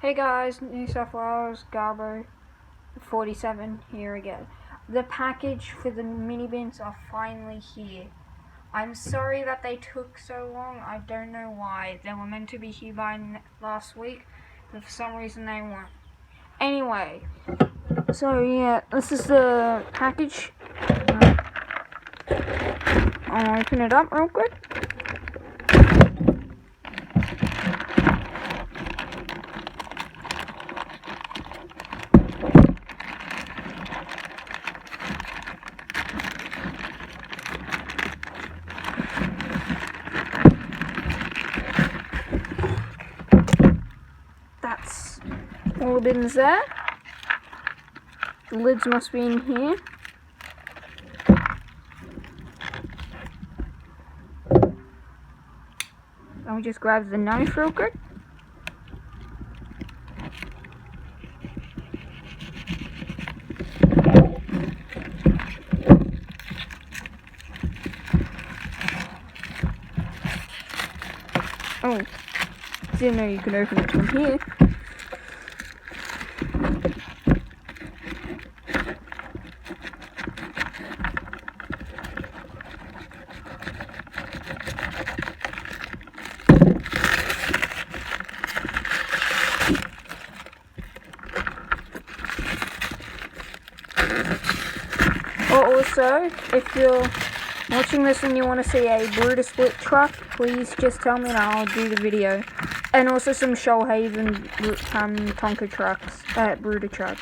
Hey guys, New South Wales, Garbo 47 here again. The package for the mini bins are finally here. I'm sorry that they took so long. I don't know why. They were meant to be here by last week, but for some reason they weren't. Anyway, so yeah, this is the package. I'll open it up real quick. That's all the bins there. The lids must be in here. Let me just grab the knife real quick. Oh, didn't know you could open it from here. Also, if you're watching this and you want to see a Brooder split truck, please just tell me and I'll do the video. And also some Shoalhaven Tonka trucks, Brooder trucks.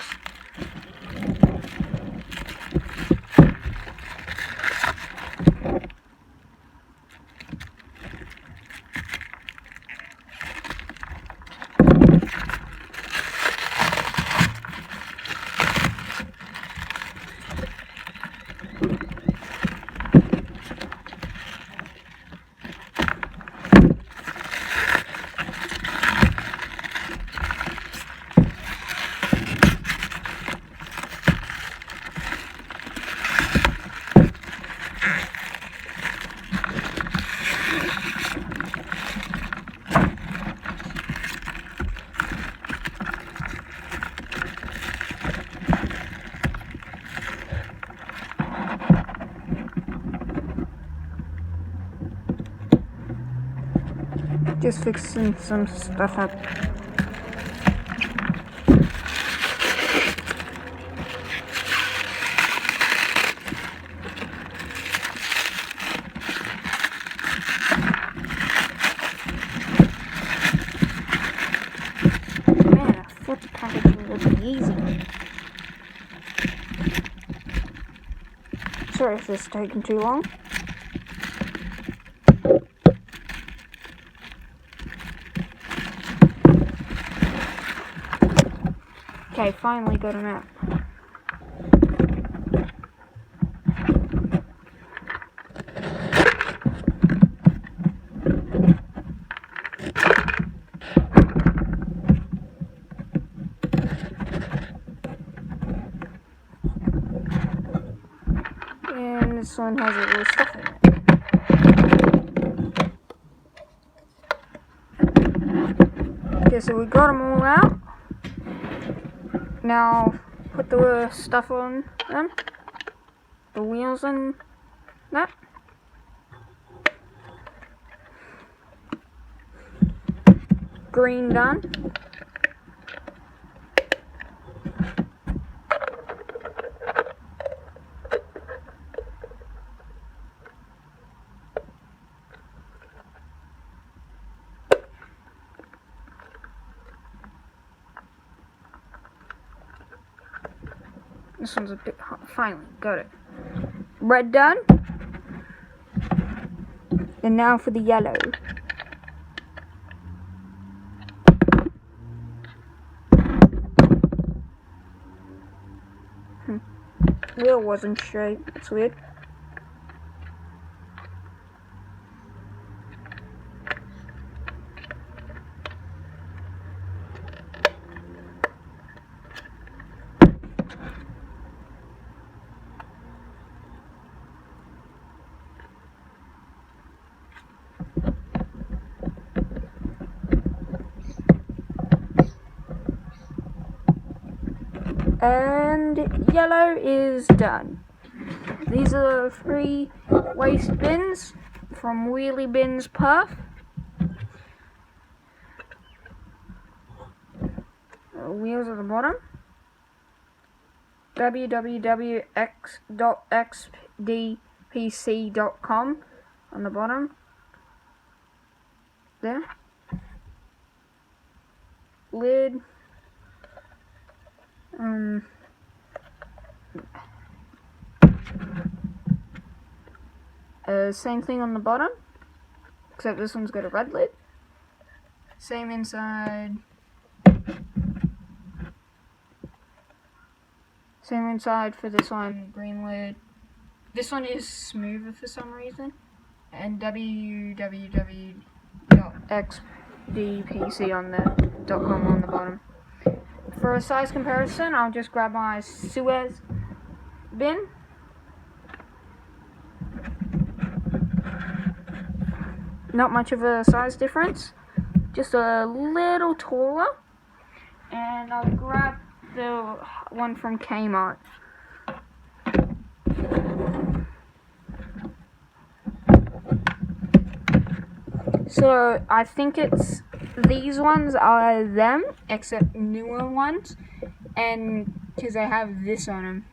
Just fixing some stuff up. Man, I thought the packaging would be easy. Sorry if this is taking too long. Okay, finally got him out. And this one has a little stuff in it. Okay, so we got them all out. Now, put the stuff on them, the wheels and that. Green done. This one's a bit hot. Finally, got it. Red done. And now for the yellow. Wheel wasn't straight. That's weird. And yellow is done. These are the 3 waste bins from Wheelie Bins Perth. Wheels at the bottom. www.xdpc.com on the bottom. There. Lid. Same thing on the bottom, except this one's got a red lid. Same inside. Same inside for this one, green lid. This one is smoother for some reason. And www.xdpc on .com on the bottom. For a size comparison, I'll just grab my Suez bin. Not much of a size difference, just a little taller. And I'll grab the one from Kmart. So I think it's these ones are them, except newer ones, and because they have this on them.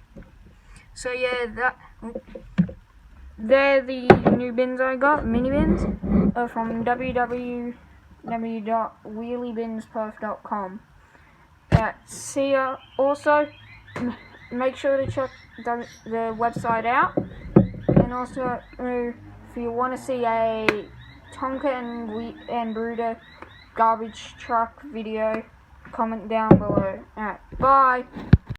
So yeah, they're the new bins I got, mini bins, from www.wheeliebinspperth.com. See ya. Also, make sure to check the website out, and also if you want to see a Tonka and Brooder garbage truck video, comment down below. Alright, bye.